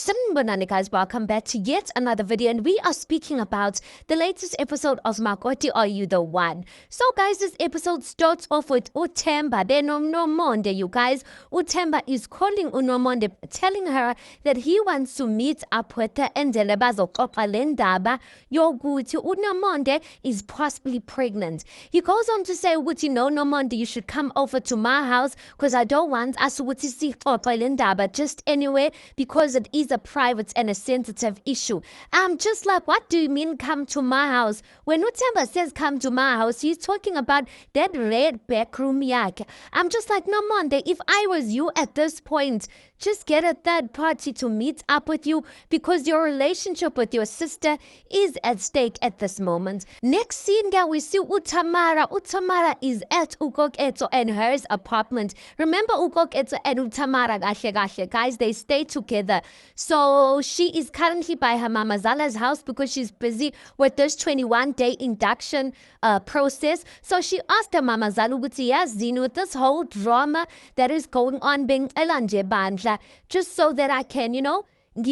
Sanibonani guys, welcome back to yet another video, and we are speaking about the latest episode of Makoti, Are You the One? So guys, this episode starts off with Utamara. Then Unomonde, you guys. Utamara is calling Unomonde, telling her that he wants to meet up with her and Lendaba Yoguti. Unomonde is possibly pregnant. He goes on to say, no, Unomonde, you should come over to my house because I don't want us to see Lendaba just anywhere because it is a private and a sensitive issue. I'm just like, what do you mean come to my house? When Utamara says come to my house, he's talking about that red back room yak. I'm just like, no, Monday, if I was you at this point, just get a third party to meet up with you because your relationship with your sister is at stake at this moment. Next scene, guys, we see Utamara. Utamara is at Ukoketo and hers apartment. Remember Ukoketo and Utamara, guys, they stay together. So she is currently by her Mama Zala's house because she's busy with this 21-day induction process. So she asked her Mama Zala, with this whole drama that is going on being elanje bandla, just so that I can,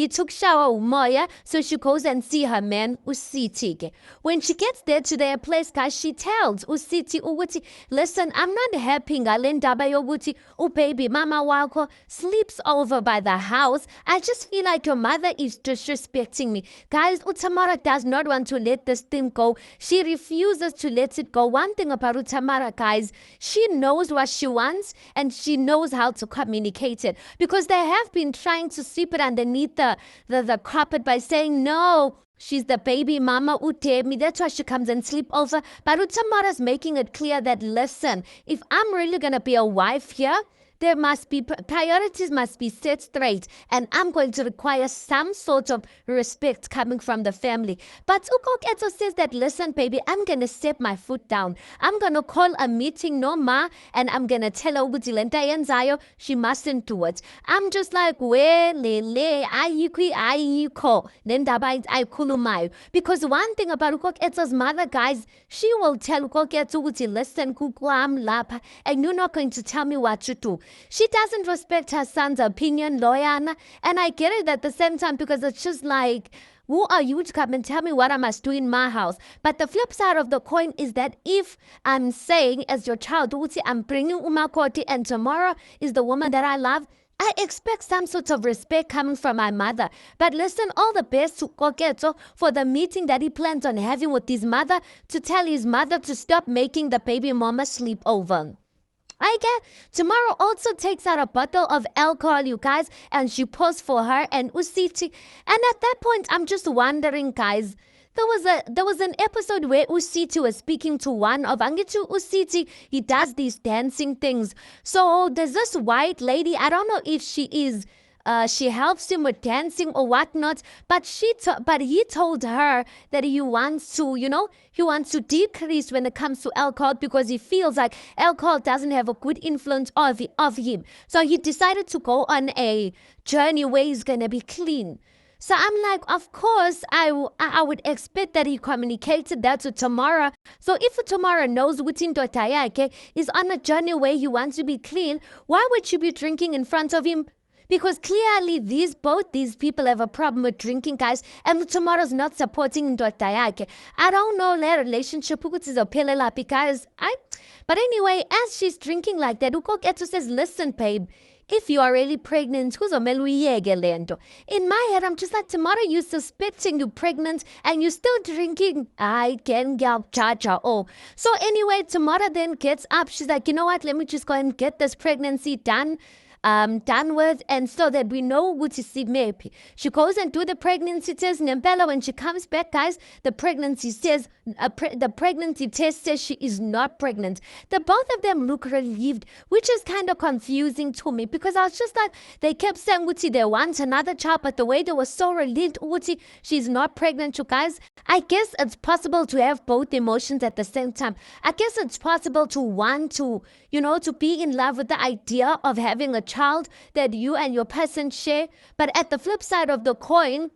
took shower umoya, so she goes and see her man Usiti. When she gets there to their place, guys, she tells Usiti ukuthi, listen, I'm not happy ngalendaba yokuthi baby mama wako sleeps over by the house. I just feel like your mother is disrespecting me. Guys, Utamara does not want to let this thing go. She refuses to let it go. One thing about Utamara, guys, she knows what she wants and she knows how to communicate it, because they have been trying to sweep it underneath the carpet by saying, no, she's the baby mama Utemi, that's why she comes and sleep over. But Utamara's making it clear that, listen, if I'm really going to be a wife here, there must be priorities must be set straight, and I'm going to require some sort of respect coming from the family. But Ukoketo says that, listen, baby, I'm going to step my foot down. I'm going to call a meeting, no ma, and I'm going to tell her ukuthi lenta yenzayo, she mustn't do it. I'm just like, lele, ayiko, lendaba ayikhulumayo. Because one thing about Ukoketo's mother, guys, she will tell Ukoketo ukuthi, listen, kukwam lapha, and you're not going to tell me what to do. She doesn't respect her son's opinion, Loyana, and I get it at the same time, because it's just like, who are you to come and tell me what I must do in my house? But the flip side of the coin is that if I'm saying as your child, I'm bringing Makoti and Utamara is the woman that I love, I expect some sort of respect coming from my mother. But listen, all the best to Koketo for the meeting that he plans on having with his mother, to tell his mother to stop making the baby mama sleep over. Utamara also takes out a bottle of alcohol, you guys, and she pours for her and Usiti. And at that point, I'm just wondering, guys, there was an episode where Usiti was speaking to one of Angitu Usiti. He does these dancing things. So there's this white lady. I don't know if she is. She helps him with dancing or whatnot, but he told her that he wants to decrease when it comes to alcohol, because he feels like alcohol doesn't have a good influence of him. So he decided to go on a journey where he's gonna be clean. So I'm like, of course, I would expect that he communicated that to Utamara. So if Utamara knows Utin Dotayake is on a journey where he wants to be clean, why would she be drinking in front of him? Because clearly both these people have a problem with drinking, guys, and Utamara's not supporting Ndodayake. I don't know their relationship because but anyway, as she's drinking like that, Ukoketo says, listen, babe, if you are really pregnant, in my head, I'm just like, Utamara, you suspecting you're pregnant and you're still drinking. I can get cha-cha. Oh. So anyway, Utamara then gets up. She's like, you know what? Let me just go and get this pregnancy done with, and so that we know what to see. Maybe she goes and do the pregnancy test. Nempela, when she comes back, guys, the pregnancy test says she is not pregnant. The both of them look relieved, which is kind of confusing to me, because I was just like, they kept saying Uti they want another child, but the way they were so relieved, Uti, she's not pregnant, you guys. I guess it's possible to have both emotions at the same time. I guess it's possible to want to, to be in love with the idea of having a child that you and your person share. But at the flip side of the coin,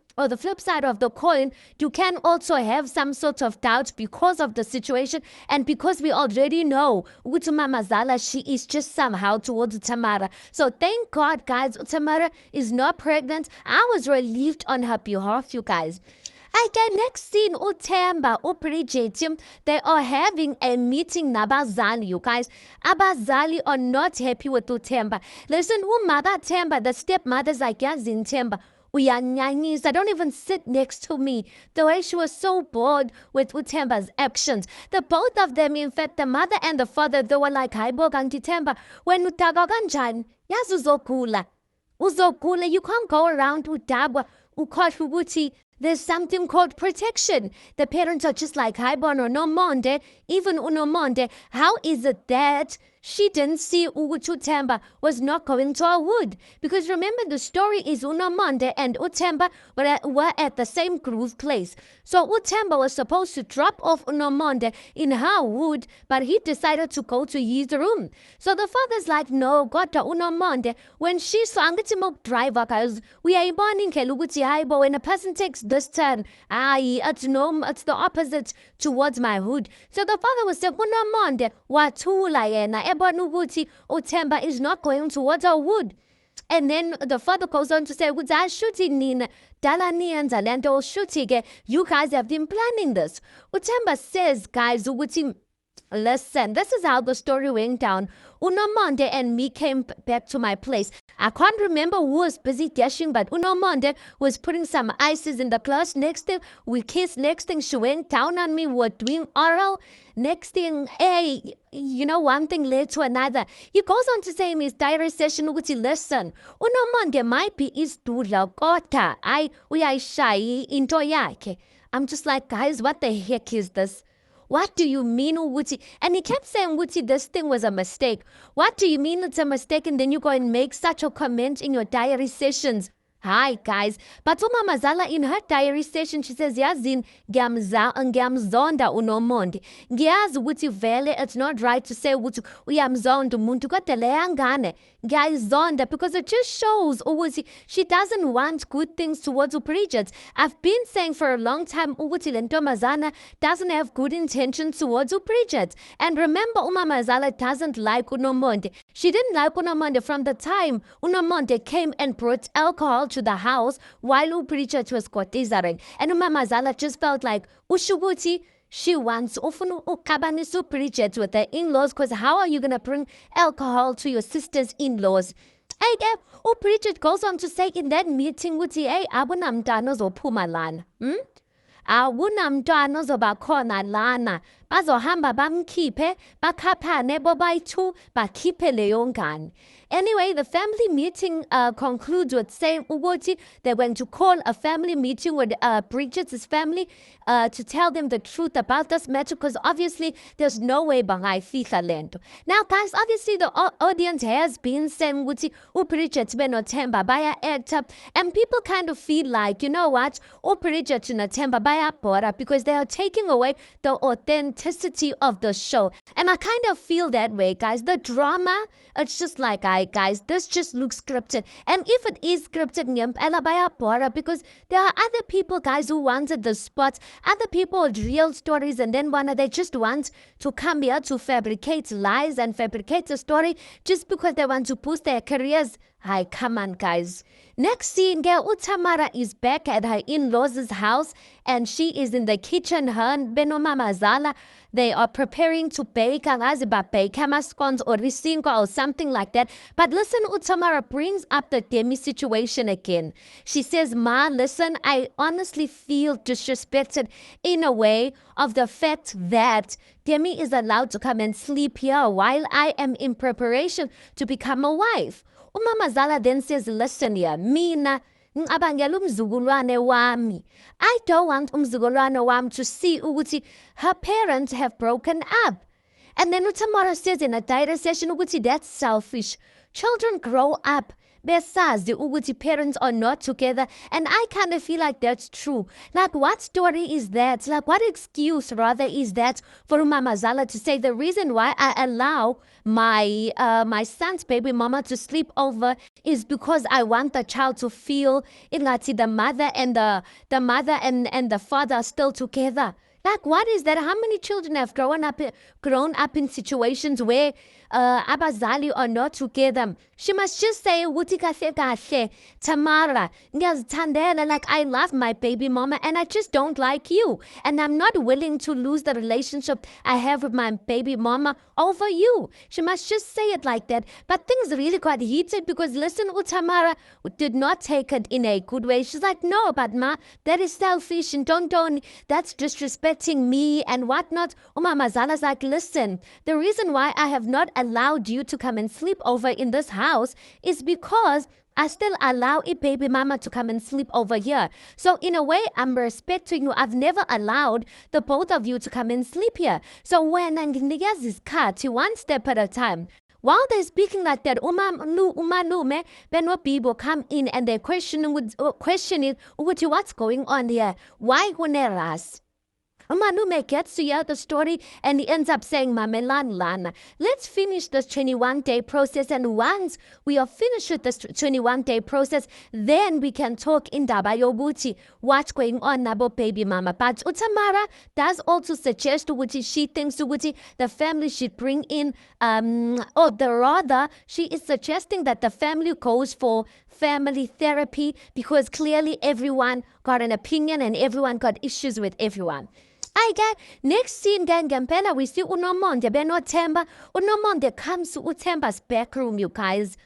you can also have some sort of doubt because of the situation and because we already know Utamama Zala, she is just somehow towards Utamara. So thank God, guys, Utamara is not pregnant. I was relieved on her behalf, you guys. Okay, next scene, Uthemba, Bridget, they are having a meeting nabazali, you guys. Abazali are not happy with Uthemba. Listen, Mother Themba, the stepmother's like, Yazin Themba. I don't even sit next to me. The way she was so bored with Uthemba's actions. The both of them, in fact, the mother and the father, they were like, hi, Boganti Themba. When utaga kanjani, yazi uzogula. Uzogula, you can't go around udabwa, ukhohle there's something called protection. The parents are just like, hi, Bono, no monde, even unomonde. How is it that she didn't see Uthemba was not going to a wood? Because remember, the story is Unomonde and Uthemba were at the same groove place. So Uthemba was supposed to drop off Unomonde in her wood, but he decided to go to his room. So the father's like, no, Gota Unomonde. When she saw Angitimok driver, guys, we are born Keluguti, when a person takes this turn, it's the opposite towards my hood. So the father was saying, Unomonde, watula yena. Uthemba is not going towards our wood. And then the father goes on to say, you guys have been planning this. Uthemba says, guys, listen, this is how the story went down. Unomonde and me came back to my place. I can't remember who was busy dashing, but Unomonde was putting some ices in the glass. Next thing, we kissed. Next thing, she went down on me. We were doing oral. Next thing, hey, one thing led to another. He goes on to say in his diary session, listen, Unomonde might be isdula kota. We are shy into yake. I'm just like, guys, what the heck is this? What do you mean, Uguti? And he kept saying, Uguti, this thing was a mistake. What do you mean it's a mistake? And then you go and make such a comment in your diary sessions. Hi, guys. But Mama Zala, in her diary session, she says, Yazin, ngiyamzonda unomonde. Ngiyazi ukuthi vele, it's not right to say ukuthi uyamzonda umuntu kodwa leyangane. Ngiyayizonda because it just shows ukuthi she doesn't want good things towards Bridget. I've been saying for a long time ukuthi le ntombazana doesn't have good intentions towards Bridget. And remember, Mama Zala doesn't like unomonde. She didn't like unomonde from the time unomonde came and brought alcohol to the house while Bridget was kotizering. And Mama Zala just felt like Ushuguti, she wants ukabanisu Bridget with her in-laws, because how are you going to bring alcohol to your sister's in-laws? Hey, Bridget goes on to say in that meeting, hey, abunamntwana zophuma lana. Awunamntwana ozobakhona lana. Bazohamba bamkhiphe, bakhaphane bobayi-2, bakhiphe leyo ngane. Anyway, the family meeting concludes with saying they're going to call a family meeting with Bridget's family to tell them the truth about this matter, because obviously there's no way bangai fihla lento. Now, guys, obviously the audience has been saying Bridget benothemba baya act up, and people kind of feel like, you know what, Bridget nothemba baya bora, because they are taking away the authenticity of the show. And I kind of feel that way, guys. The drama, it's just like, guys, this just looks scripted. And if it is scripted, because there are other people, guys, who wanted the spots, other people with real stories, and then they just want to come here to fabricate lies and fabricate a story just because they want to boost their careers. Hi, come on, guys. Next scene, girl, Utamara is back at her in-laws' house, and she is in the kitchen. Her and Mama Zala, they are preparing to bake scones or risingo or something like that. But listen, Utamara brings up the Demi situation again. She says, Ma, listen, I honestly feel disrespected in a way of the fact that Demi is allowed to come and sleep here while I am in preparation to become a wife. Mama Zala then says, listen here, mina ngabangela umzukulwane wami. I don't want umzukulwane wami to see ukuthi her parents have broken up. And then Utamara says in a diary session ukuthi that's selfish. Children grow up. besazi ukuthi parents are not together. And I kind of feel like that's true. Like, what story is that? Like, what excuse rather is that for Mama Zala to say the reason why I allow my son's baby mama to sleep over is because I want the child to feel ingati the mother and the father are still together. Like, what is that? How many children have grown up in situations where abazali are not together? She must just say, "Wuti kahle kahle, Tamara, ngiyazithandela, like I love my baby mama and I just don't like you. And I'm not willing to lose the relationship I have with my baby mama over you." She must just say it like that. But things really got heated because, listen, Utamara did not take it in a good way. She's like, "No, but ma, that is selfish and don't, that's disrespecting me and whatnot." Mama Zala's like, "Listen, the reason why I have not allowed you to come and sleep over in this house is because I still allow a baby mama to come and sleep over here. So in a way, I'm respecting you. I've never allowed the both of you to come and sleep here. So when Angigas is cut, one step at a time." While they're speaking like that, umalume, Benwa people come in and they're questioning what's going on here. Why Huneras? Malume gets to hear the story and he ends up saying, "Mamelan Lana, let's finish this 21-day process. And once we are finished with this 21-day process, then we can talk in Dabayobuti, what's going on, Nabo baby mama." But Utamara does also suggest Uti, she thinks Uti, the family should bring in, she is suggesting that the family goes for family therapy because clearly everyone got an opinion and everyone got issues with everyone. Next scene Gampela, we see Unomonde, Themba. Unomonde comes to Utemba's back room, you guys.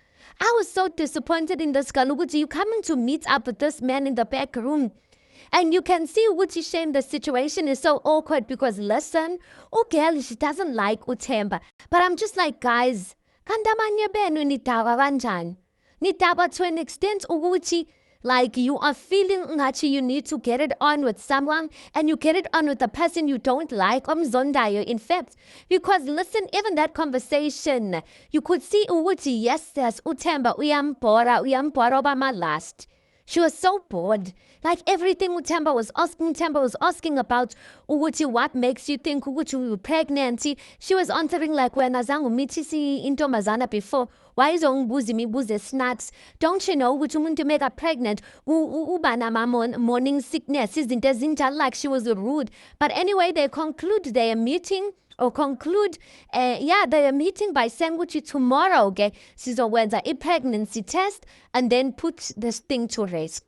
I was so disappointed in this girl. You coming to meet up with this man in the back room. And you can see Uti shame the situation is so awkward because, listen, girl, she doesn't like Utemba. But I'm just like, guys, kandamanya benu nitawa kanjani? Nitaba to an extent Uti, like you are feeling that you need to get it on with someone and you get it on with the person you don't like. Zondayo, in fact, because listen, even that conversation, you could see Uti, yes, there's Utemba, uyambora by my last. She was so bored. Like everything Themba was asking about Uguti, what makes you think Uguti you pregnant? She was answering like, when azangu mitisi into mazana before. Why is buzi mi buzi snacks? Don't you know which woman to make her pregnant? Ubana morning sickness isn't like she was rude. But anyway, they conclude their meeting. They are meeting by saying tomorrow, okay? Sizo wenza a pregnancy test and then put this thing to rest.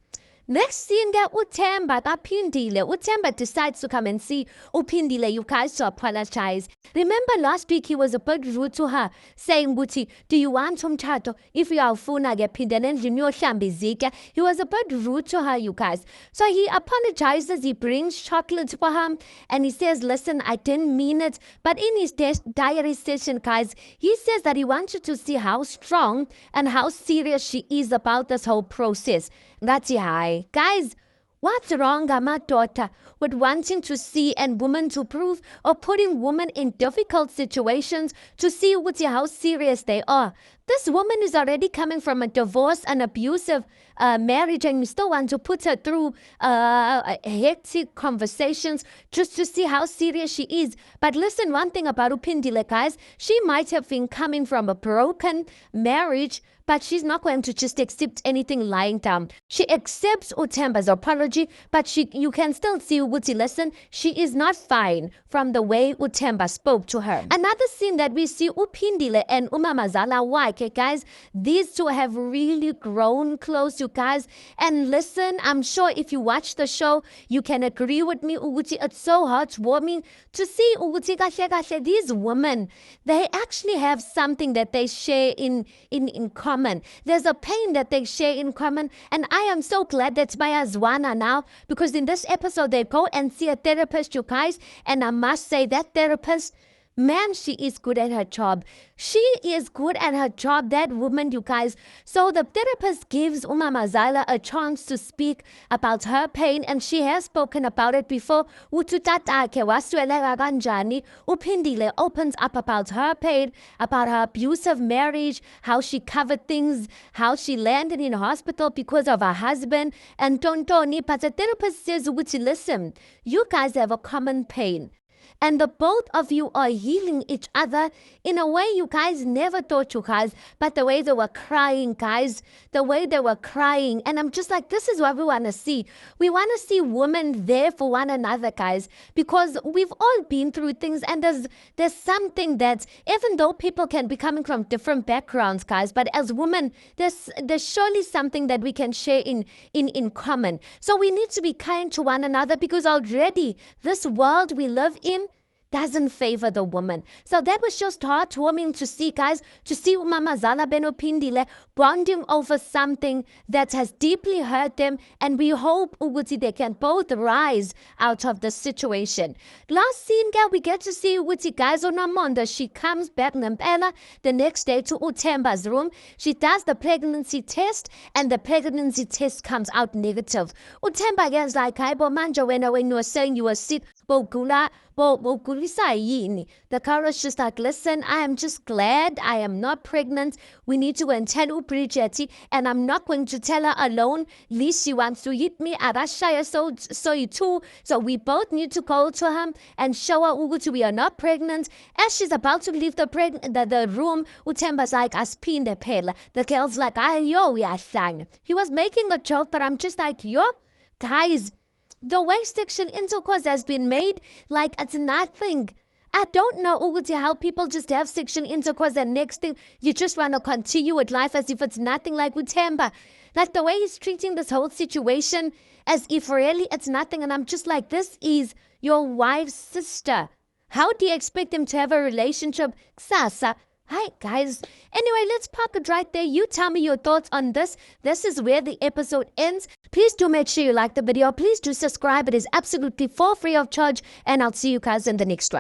Next scene, Utemba Pindile. Utemba decides to come and see Upindile, you guys, to apologize. Remember last week he was a bit rude to her, saying, "Buti, do you want some chato? If you are funa get pindelen, you know shambizika." He was a bit rude to her, you guys. So he apologizes, he brings chocolate for her, and he says, "Listen, I didn't mean it." But in his diary session, guys, he says that he wants you to see how strong and how serious she is about this whole process. That's high. Guys, what's wrong, my daughter, with wanting to see and women to prove or putting women in difficult situations to see how serious they are? This woman is already coming from a divorce and abusive marriage, and you still want to put her through hectic conversations just to see how serious she is. But listen, one thing about Upindile, guys, she might have been coming from a broken marriage, but she's not going to just accept anything lying down. She accepts Utemba's apology, but you can still see Uti, listen, she is not fine from the way Utemba spoke to her. Another scene that we see Upindile and Umamazala Waike, guys, these two have really grown close, you guys. And listen, I'm sure if you watch the show, you can agree with me, Uti, it's so heartwarming to see Uti Kashe, these women, they actually have something that they share in common. There's a pain that they share in common, and I am so glad that's Maya Zwana now, because in this episode they go and see a therapist, you guys, and I must say that therapist Man, she is good at her job. She is good at her job, that woman, you guys. So the therapist gives Utamara a chance to speak about her pain, and she has spoken about it before. Uphindile opens up about her pain, about her abusive marriage, how she covered things, how she landed in hospital because of her husband, and Tontoni. But the therapist says, listen, you guys have a common pain. And the both of you are healing each other in a way you guys never thought, you guys. But the way they were crying, guys, the way they were crying. And I'm just like, this is what we want to see. We want to see women there for one another, guys. Because we've all been through things. And there's something that, even though people can be coming from different backgrounds, guys, but as women, there's surely something that we can share in common. So we need to be kind to one another, because already this world we live in doesn't favor the woman. So that was just heartwarming to see, guys, to see Utamara Uphindile bonding over something that has deeply hurt them, and we hope ukuthi they can both rise out of the situation. Last scene, girl, we get to see ukuthi, guys, Unamonda, she comes back ngempela the next day to Utemba's room. She does the pregnancy test, and the pregnancy test comes out negative. Utemba gets like, hayibo manje wena, when you were saying you were sick, the courage just like, listen, I am just glad I am not pregnant. We need to go and tell Bridget, and I'm not going to tell her alone. Least she wants to hit me. So you too. So we both need to go to her and show her ukuthi we are not pregnant. As she's about to leave the room, Utemba's like, aspinde phela. The girl's like, yo, we are sang. He was making a joke, but I'm just like, yo, guys, the way sexual intercourse has been made, like it's nothing. I don't know how people just have sexual intercourse and next thing, you just want to continue with life as if it's nothing, like with Themba. Like the way he's treating this whole situation as if really it's nothing. And I'm just like, this is your wife's sister. How do you expect them to have a relationship? Sasa. Hi, guys. Anyway, let's park it right there. You tell me your thoughts on this. This is where the episode ends. Please do make sure you like the video. Please do subscribe. It is absolutely for free of charge. And I'll see you guys in the next one.